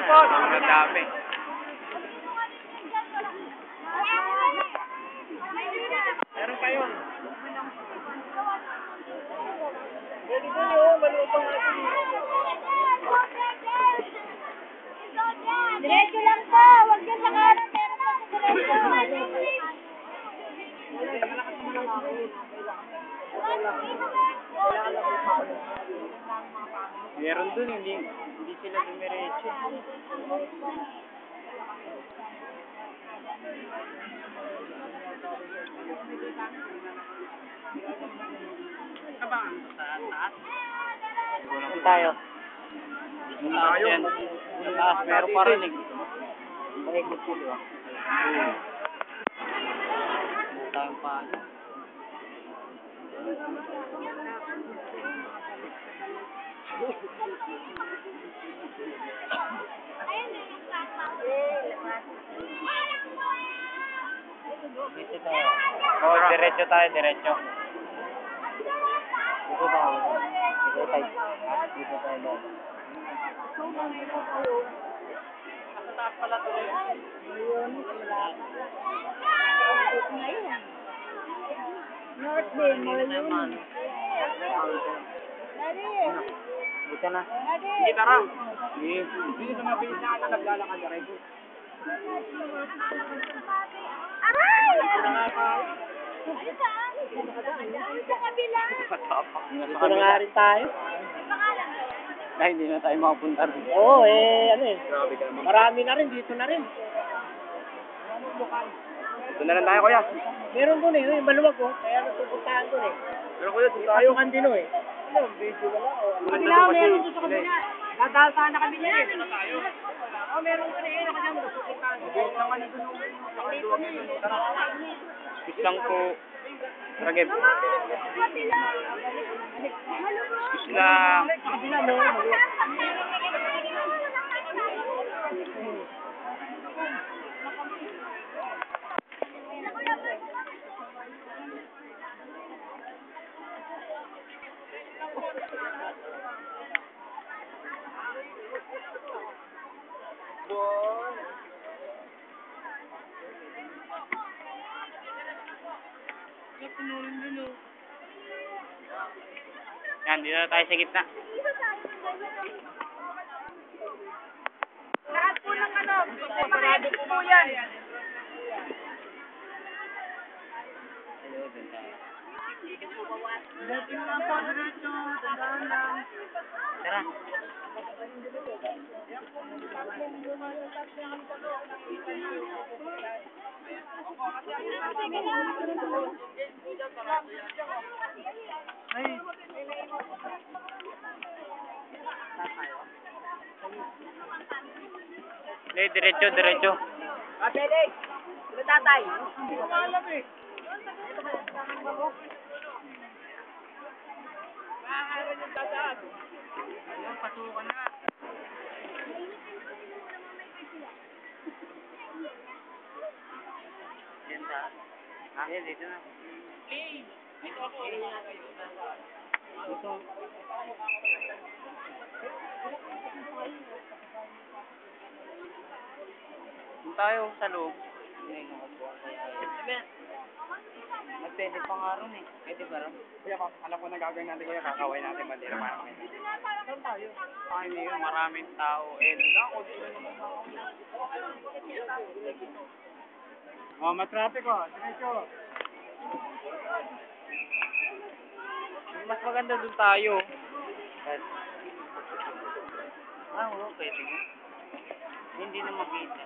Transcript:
po. Sobrang dami. Meron pa yun. Diretso lang po. Huwag yan sa kanan. Meron pa sa diretso. Meron dun, hindi sila dumiretso. Saan tayo? Sa taas yan. Sa taas, meron pa rin eh. Maikot po, di ba? Meron tayong paano. Dito tayo. Oh, diretso tayo, diretso. Dito tayo. Dito tayo. Dito tayo. Nasa taas pala ito eh. North Bay, naman. Dito na. Daddy. Tara. Dito sa mabilis na ka naglalakad ka rin. Aray! Sa kabila. Dito na nga rin tayo. Ay, hindi na tayo makapunta rin. Oo, ano eh. Grabe ka naman. Marami na rin, dito na rin. Dito na lang tayo, kuya. Meron doon eh, yung maluwag ko. Kaya natupuntahan doon eh. Pero kuya, dito tayo. Tayo Kandino eh. Ano, video na lang. Kabila, meron doon sa kabila. Dadal sana kami niya. Oo, meron doon eh. Ano kanya mo natupuntahan doon. Islang po. Ragib. Islang. Kabila mo. Yan, dito na tayo sa gitna. Lahat po ng ano. Marami po yan. Tara. Hindi, diretso, diretso. Felix, sino tatay? Ayun, pasukan na. Yan ta. Dito na. Dito ako. Dito. Doon tayo sa loob. Pwede pa nga ron eh. Pwede ba ron? Kuya, alam ko na gagawin natin kuya. Kakaway natin bandera para kami. Saan tayo? Ay, hindi yun. Maraming tao. Oh, matraffic oh. Diretso. Mas maganda doon tayo. Oo, pwede nga. Hindi na makita.